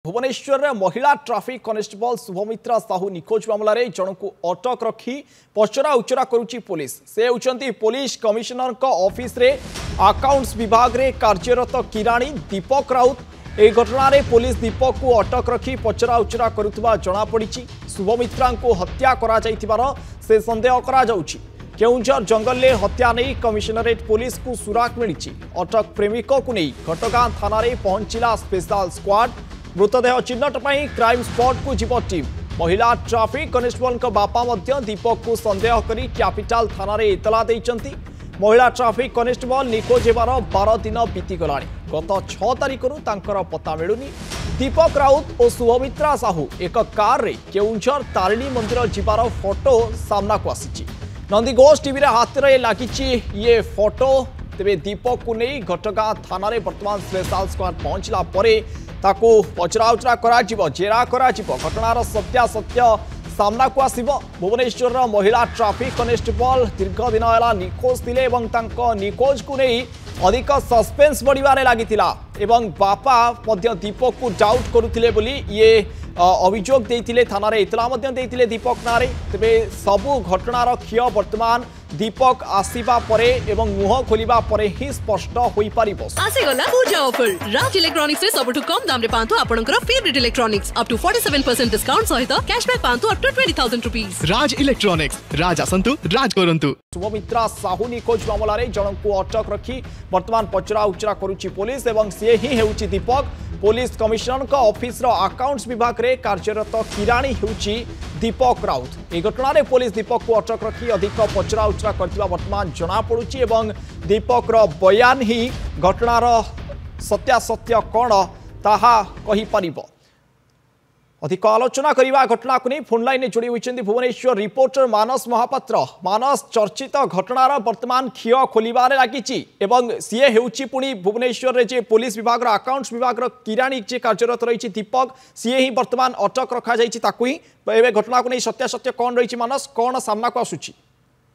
भुवनेश्वर महिला traffic constable Shubhamitra Sahu निखोज मामलें जन को अटक रखी पचरा उचरा करुच्ची पुलिस से होती पुलिस कमिशनर ऑफिस रे अकाउंट्स विभाग रे कार्यरत किराणी दीपक राउत ए घटना रे पुलिस दीपक को अटक रखी पचरा उचरा करुवा जनापड़ी शुभमित्रा को हत्या करा जाइथिबार से संदेह करा जाउछि। केउंझर जंगल में हत्या नहीं कमिशनरेट पुलिस को सुराग मिली अटक प्रेमिक को नहीं घटगां थाना पहुंचला स्पेशल स्क्वाड मृतदेह चिन्हट पर क्राइम स्पॉट को जीव टीम महिला ट्राफिक कनेस्टेबल बापा दीपक को संदेह करी कैपिटल थाना इतला देइचंती। महिला ट्राफिक कनेस्टेबल निखोज होबार 12 दिन बीतीगला गत 6 तारिख पता मिलुनी। दीपक राउत और शुभमित्रा साहू एक कार रे केउंझर तारिणी मंदिर जीवार फोटो सामना को आसी नंदीघोष टीवी हाथ में लगी ये फोटो तेरे दीपक को नहीं घटगां थाना वर्तमान स्पेशल स्क्वाड पहुंचला ताकू पचरा उचरा करा जेरा करा घटनार सत्यासत्य सामना को आसिबो। भुवनेश्वर महिला ट्राफिक कनेस्टेबल दीर्घ दिन है निखोज थिले एवं तांको निखोज को नहीं अधिक सस्पेंस बढ़िबारे लागितिला एवं बापा मध्य दीपक को डाउट करुथिले बोली ये अभियोग देइथिले थाना इतला मध्य देइथिले दीपक नारे। तेबे सबु घटनार क्षय वर्तमान दीपक आसीबा परे एवं मुह खोलिबा परे ही स्पष्ट होई पारिबो। आसे गला पूजा ऑफर राज इलेक्ट्रॉनिक्स रे सबटु कम दाम रे पांतो आपनकर favourite electronics up to 47% discount सहित कैशबैक पांतो up to 20,000 rupees. Raj electronics Raj आसंतु राज करंतु। शुभमित्रा साहू निखोज मामलें जन को अटक रखी वर्तमान पचरा उचरा करुच्ची पुलिस एवं सी ही हेउची दीपक पुलिस कमिशनर ऑफिस अकाउंट्स विभाग रे कार्यरत किराणी हेउची दीपक राउत। ए घटना रे पुलिस दीपक को अटक रखी अधिक पचरा उचरा करथिबा वर्तमान जना पड़ुची एवं दीपक रो बयान ही घटनार सत्यासत्य कौन ताहा कहि परिबो। अधिक आलोचना करने घटना को नहीं फोन लाइन जोड़ी होती भुवनेश्वर रिपोर्टर मानस महापात्र। मानस चर्चित घटनार वर्तमान क्षय खोलिबारे लागिची एवं सीए हेउची पुणी भुवनेश्वर रे जे पुलिस विभाग अकाउंट्स विभाग किराणी जे कार्यरत रही दीपक सीए ही वर्तमान अटक रखा जाइछि ताकू ही एवं घटना को नहीं सत्यासत्य कौन रही मानस कौन सामना को आसुची।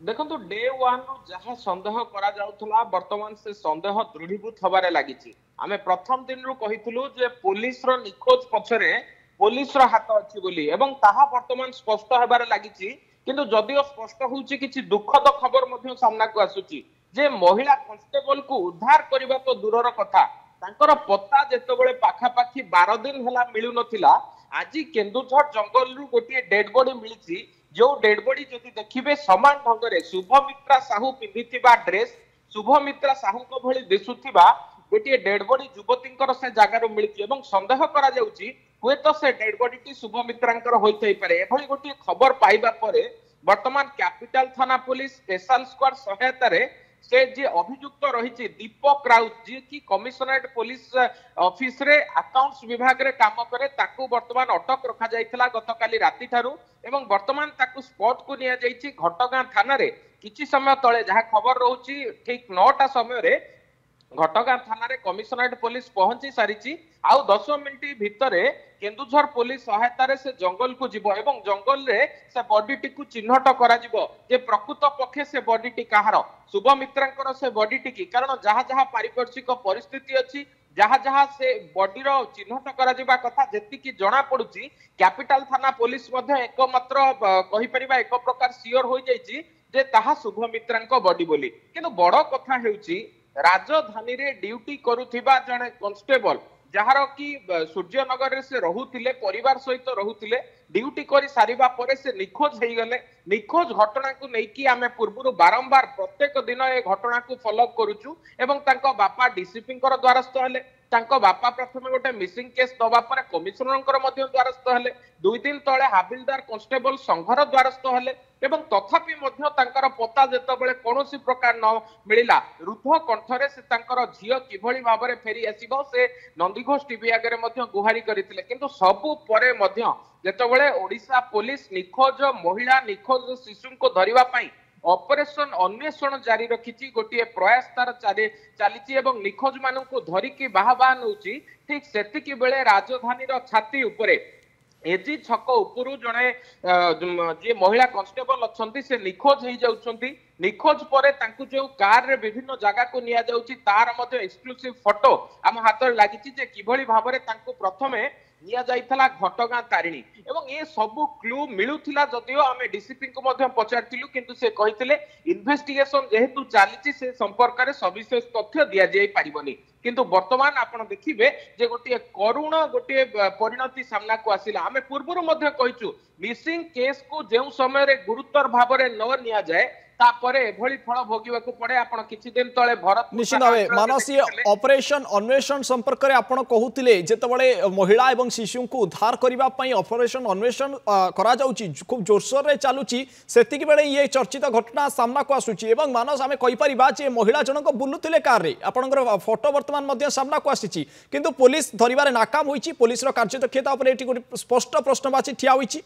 देखो डे वन जहाँ सन्देह करा जाउथला वर्तमान से सन्देह दृढ़ीभूत हबारे लागिची। आमे प्रथम दिन रु कहितलु जे पुलिस रो निखोज पछरे पुलिस रो हाथ अछि बोली एवं ताहा वर्तमान स्पष्ट हेबारे लागिची। किंतु जदिओ स्पष्ट होउची किछि दुखद खबर मध्य सामना को आसुची जे महिला कांस्टेबल को उद्धार करबा तो दूरर कथा तांकर पत्ता जेतेबेले पाखा पाखी 12 दिन हला मिलु नथिला आजि केन्दुझर जंगल रु गोटे डेड बॉडी मिलिची। जो डेड बॉडी जदि देखिबे समान ढंग रे शुभमित्रा साहू पिंधिथिबा ड्रेस शुभमित्रा साहू को भली दिसुथिबा गोटे डेड बॉडी युवतींकर से जगार मिलिची एवं संदेह करा जाउची हुए तो से डेड बॉडी टी शुभमित्रांकर होइथै पारे। एभली गोटे खबर पाइबा परे वर्तमान कैपिटल थाना पुलिस स्पेशल स्क्वाड सहायता रे से जे अभियुक्त रहिछि दीपक राउत जे कि कमिशनरेट पुलिस ऑफिस रे अकाउंट्स विभाग रे काम करे ताकू वर्तमान अटक रखा जाइथिला गतकाली राति थारु एवं वर्तमान ताकू स्पॉट को निया जाइछि घटगां थाना रे। किछि समय तळे जहा खबर रहउछि ठीक 9टा समय रे घटगां थाना रे कमिशनरेट पुलिस पहुंची सारिची आउ 10 मिनिट भितरे केन्दुझर पुलिस सहायता रे से जंगल को जीवो एवं जंगल रे से बॉडी टी को चिन्हट करा जीवो जे प्रकृत पक्षे से बॉडी टी कहार शुभमित्रांकर से बॉडी टी की कारण जहाँ जहाँ पारिपार्श्विक परिस्थिति अछि जहाँ जहाँ से बॉडी रो चिन्हट करा जीवा कथा जेति की जणा पडुची कैपिटल थाना पुलिस मध्ये एकमात्र कहि परिबा एक प्रकार सियोर होई जाईची जे ताहा शुभमित्रांक बॉडी बोली। किंतु बड़ कथा हेउची राजधानी रे ड्यूटी करुथिबा जणे कांस्टेबल जहार कि सूर्यनगर रे से रहुथिले परिवार सहित रहुथिले ड्यूटी करी सारिबा परे से निखोज हेई गले। निखोज घटना को नेकी आमे पूर्वरु बारंबार प्रत्येक दिन ए घटना को फॉलो करूचु एवं तांको बापा डीसीपींकर द्वारस्थ हेले तांको बापा प्रथमे गोटे मिसिंग केस दबा परे कमिशनरंकर मध्य द्वारस्थ हेले 2 दिन तळे हाबिलदार कांस्टेबल संघर द्वारस्थ हेले एवं तथापि मध्य तांकर पता जेतेबेले कोनोसी प्रकार न मिलिला रुद्ध कंठरे से तांकर झियो किभଳି भाबरे फेरी आसीबो से नंदीघोष टीवी आगे मध्य गुहारी करिथिले। किंतु सबु परे मध्य जेतेबेले ओडिशा पुलिस निखोज महिला निखोज शिशु को धरिबा पई ऑपरेशन अन्वेषण जारी रखिची गोटे प्रयास तार चली निखोज मान धरिकी बाहा नौची ठीक सेतिकी बेले राजधानी छाती उपरे एजी छक उपरु जड़े जे महिला कांस्टेबल अच्छा से निखोज हो जाउछंती। निखोज परे तांकु जो कार रे विभिन्न जगह को निया जाउची तार मध्ये एक्सक्लूसिव फोटो आम हाथ लागिची जे किभଳି भाबरे तांकु प्रथमे निया जाइथला घटगां तारिणी एवं ये सब क्लू मिलुथिला जदियो आमे डीसीपी को मध्य पचारथिलु किंतु से कहिथिले इन्वेस्टिगेशन जेहेतु चालीची से संपर्क रे सविशेष तथ्य दिया जाई परिबनी किंतु वर्तमान आपण देखिबे जे गोटे करुण गोटे परिणति सामना को आसिला आमे पूर्वरु मध्य कहिचु मिसिंग केस को जेउ समय रे गुरुतर भाबरे न निया जाए तापरे एभली फल भोगिबाकू पड़े आपण किछि दिन तळे भरत निश्चित भाव मानस ये ऑपरेशन अन्वेषण संपर्क रे आपण कहूतिले जेतबळे महिला एवं शिशु को उद्धार करिबा पई ऑपरेशन अन्वेषण करा जाउची खूब जोरसोर रे चालुची सेतिकी बेले ये चर्चित घटना सामना को आसुची एवं मानस आमे कहि परिबा जे महिला जनक बुलुतिले कार रे आपनकर फोटो वर्तमान मध्य सामना को आसीची किंतु पुलिस धरिबारे नाकाम होईची पुलिस रो कार्यदक्षता ऊपर एटी स्पष्ट प्रश्नवाची ठिया होईची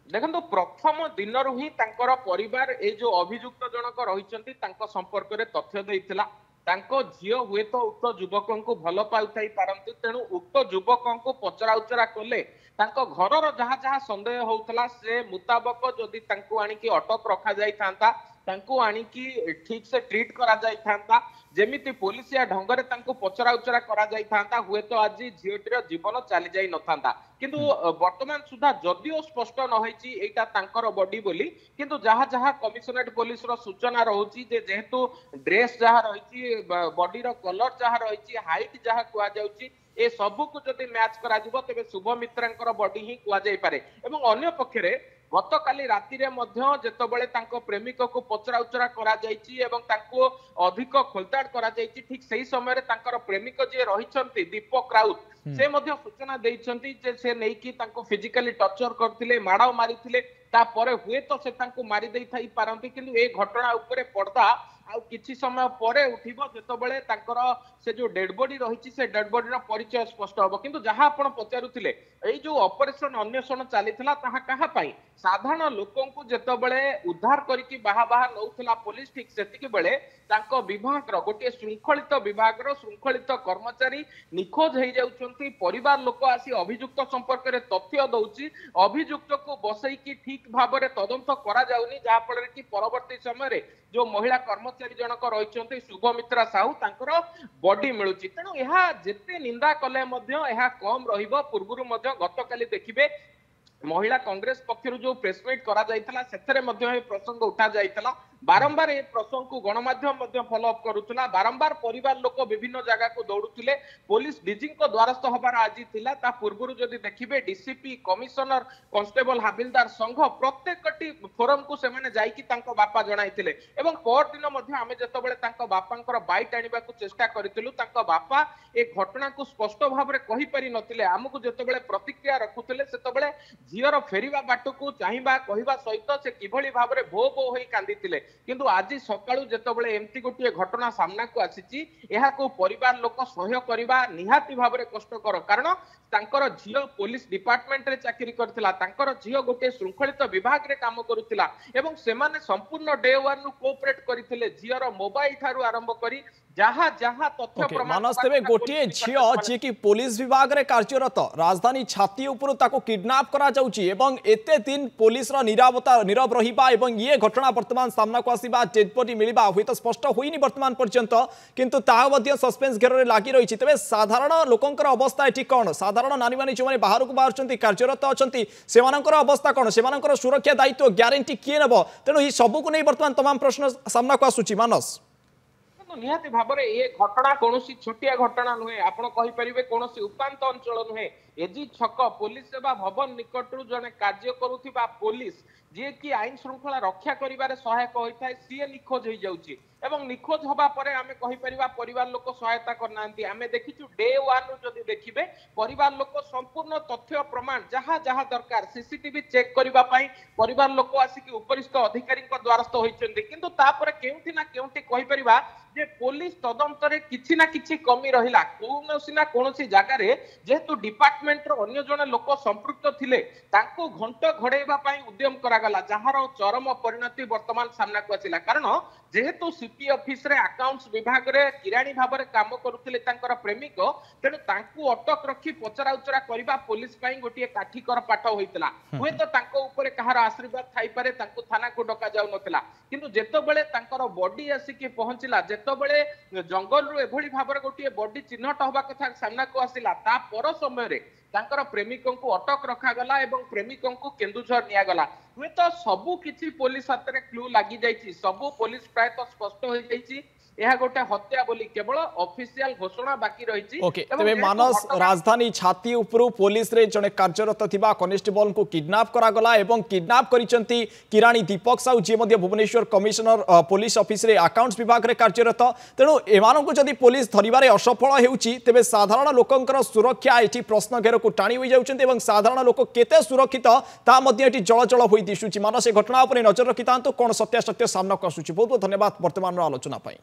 देखो प्रथम दिन ही परिवार ए जो अभियुक्त जनक रही संपर्क में तथ्य देइथिला झील हुए तो उक्त युवक को भल पाई पारती तेणु उक्त युवक को पचरा उचरा कले घर जहाँ जहाँ सन्देह होता से मुताबक जदि आनिकी अटक रखा जाता आनिकी ठीक से ट्रीट करा जाइथांता जेमिति पुलिसिया ढंगरे तांको पचरा उचरा करा जाइथांता हुए तो आज झीलटीर जीवन चली जाई नथांता किंतु वर्तमान सुधा जदिओ स्पष्ट न होईची एटा तांकर बॉडी बोली किंतु जहाँ जहाँ कमिशनरेट पुलिस रो सूचना रहुची जे जेहेतु ड्रेस जहाँ रहिची बॉडी रो कलर जहाँ रहिची हाइट जहाँ कुआ जाउची ए सबु को जदि मैच करा जिवो तबे शुभ मित्रंकर बॉडी ही कुआ जाई पारे एवं अन्य पक्षरे गतकाली राति रे मध्य जेतबळे तांको प्रेमिक को पचरा उचरा करा जायछि एवं तांको अधिक खोलताड़ करा जायछि ठीक सही समय रे तांकर प्रेमिक जे रहिछन्ति दीपक राउत से मध्य सूचना देइछन्ति जे से नै कि तांको फिजिकली टर्चर करथिले माडा मारिथिले ता परे हुए तो से तांको मारी देई थाई पारंती किंतु ए घटना ऊपर पर्दा आ किछि समय परे उठिबो जेतबळे तांकर से जो डेड बॉडी रहिछि से डेड बॉडी रो परिचय स्पष्ट होबो किंतु जहां आपण पचारुथिले एई जो ऑपरेशन अन्वेषण चलीथिला ताहा कहा पाई साधारण लोकन को जेतबळे उद्धार करिकि बाहा बाहा नउथिला पुलिस ठीक सेतिके बेले तांको विभाग रो गोटे शृंखलित विभाग रो शृंखलित कर्मचारी निखोज हेइ जाउछन्ति परिवार लोक आसी अभियुक्त संपर्क रे तथ्य दउछि अभियुक्त को बसई कि ठीक भाबरे तदंत करा जाउनी जहा फଳରେ कि परवर्ती समय रे जो महिला कर्मचारी जनक रही शुभमित्रा साहू तांकर बॉडी मिलुची तेणु यह जेते निंदा कले मध्य यह कम रहिबो पूर्वरु मध्य गतकाली देखिबे महिला कांग्रेस पक्षरु जो प्रेसमीट करा जाइतला सेथरे मध्य ए प्रसंग उठा जाइतला बारंबार ए प्रसंग को गणमाध्यम मध्य फॉलो अप करूतला बारंबार परिवार लोक विभिन्न जगह को दौड़ुतिले पुलिस डीजी को द्वारस्थ होबार आज थिला ता पूर्वरु जदि देखिबे डीसीपी कमिशनर कांस्टेबल हाबिलदार संघ प्रत्येकटी फोरम को से माने जाई कि तांको बापा जणाइतिले एवं पर दिन मध्य आमे जतबेले तांको बापांकर बाइट आनिबा को चेष्टा करितिलु तांको बापा ए घटना को स्पष्ट भाव रे कहि पारि नथिले हमकु जतबेले प्रतिक्रिया रखुतिले सेतबेले झियर फेरिबा बाटो को चाहिबा कहिबा सहित से किभली भाव रे भो भो होई कांदितिले किंतु आज सकाळू जेतबेले एमती गोटे घटना सामना को आसीची एहा को परिवार लोक सहयोग करबा निहाती भाव रे कष्टकर कारण तांकर झियो पुलिस डिपार्टमेंट रे चाकरी करथिला तांकर झियो गोटे शृंखलित विभाग रे काम करूथिला एवं सेमाने संपूर्ण डे 1 नु कोऑपरेट करिथिले झियर मोबाइल थारु आरंभ करी जहाँ जहाँ तथ्य प्रमाण मानस तेबे गोटे झियो जे कि पुलिस विभाग रे कार्यरत राजधानी छाती ऊपर ताको किडनैप करा जाउची एवं एते दिन पुलिस रो नीरव रहिबा एवं ये घटना वर्तमान सामना को आसीबा डेड बॉडी मिलिबा होय तो स्पष्ट होइनी वर्तमान पर्यंत किंतु ता मध्य सस्पेंस घेर रे लागि रहिछि तेबे साधारण लोकंकर अवस्था एठी कोन साधारण नानी माने जो माने बाहर को बाहरचंती कार्यरत अछंती सेमानकर अवस्था कोन सेमानकर सुरक्षा दायित्व ग्यारंटी किए नबो तेनु ही सब को नै वर्तमान तमाम प्रश्न सामना को आसुची मानस निहाती भाबरे ये घटना कोनोसी छोटिया घटना नुहे आपण कहि परिबे कोनोसी उपांत अंचल नुहे एजी छक पुलिस सेवा भवन निकटरु जने कार्य करूथिबा पुलिस जे कि आईन श्रृंखला रक्षा करिबारे सहायक होइथाय सीए निखोज होई जाउची एवं निखोज होबा परे आमे कहि परिबा परिवार लोक सहायता करनांती आमे देखिचु डे 1 नु जदि देखिबे परिवार लोक संपूर्ण तथ्य प्रमाण जहां जहां दरकार सीसीटीवी चेक करिबा पई परिवार लोक आसी कि उपरिस्थ अधिकारी को द्वारस्थ होइचंदी किंतु तापरे केउठी ना केउठी कहि परिबा जे पुलिस तदंतरे किछि ना किछि कमी रहिला कोनोसी ना कोनोसी जगह रे जेतु डिपार्टमेंट रो अन्य जने लोक संपृक्त थिले तांको घंट घडेबा पई उद्यम करागला जहार चरम परिणति वर्तमान सामना को आसिला कारण जेहेतु सीपी ऑफिस रे अकाउंट्स विभाग रे किराणी भाव रे काम करूथिले तांकर प्रेमिक तेनु तांको अटक रखी पचरा उचरा करिबा पुलिस पई गोटिए काठीकर पाठ होइतला होय तो तांको ऊपर कहार आशीर्वाद थाई पारे तांको थाना को डका जाउ नथिला किंतु जेतबेले तांकर बॉडी आसी के पहुंचिला जेतबेले जंगल रु एभली भाव रे गोटिए बॉडी चिन्हट होबा कथा सामना को आसिला ता पर समय रे ତାଙ୍କର ପ୍ରେମିକଙ୍କୁ ଅଟକ ରଖାଗଲା ଏବଂ ପ୍ରେମିକଙ୍କୁ କେନ୍ଦୁଝର ନିଆଗଲା। ହୁଏତ ସବୁ କିଛି ପୋଲିସ ହାତରେ କ୍ଲୁ ଲାଗି ଯାଇଛି, ସବୁ ପୋଲିସ ପ୍ରାୟତଃ ସ୍ପଷ୍ଟ ହୋଇଯାଇଛି ଏହା गोटे हत्या बोली केवल ऑफिशियल घोषणा बाकी रही। ओके तेबे मानस राजधानी छाती उपरु पुलिस रे जने कार्यरत थिबा कांस्टेबल को किडनैप करा गला एवं किडनैप करिसंती किराणी दीपक साहू जे मध्ये भुवनेश्वर कमिशनर पुलिस ऑफिस रे अकाउंट्स विभाग रे कार्यरत। तेणु एमान को जदि पुलिस धरिबारे असफल हेउची तेबे साधारण लोकंकर सुरक्षा एठी प्रश्न घेर को टाणी होई जाउचंती एवं साधारण लोक केते सुरक्षित ता मध्ये एठी जळजळ होई दिसुची। मानस ए घटना उपरे नजर रखितांतो कोन सत्यासत्य सामना कसुची। बहुत बहुत धन्यवाद वर्तमान आलोचना पाई।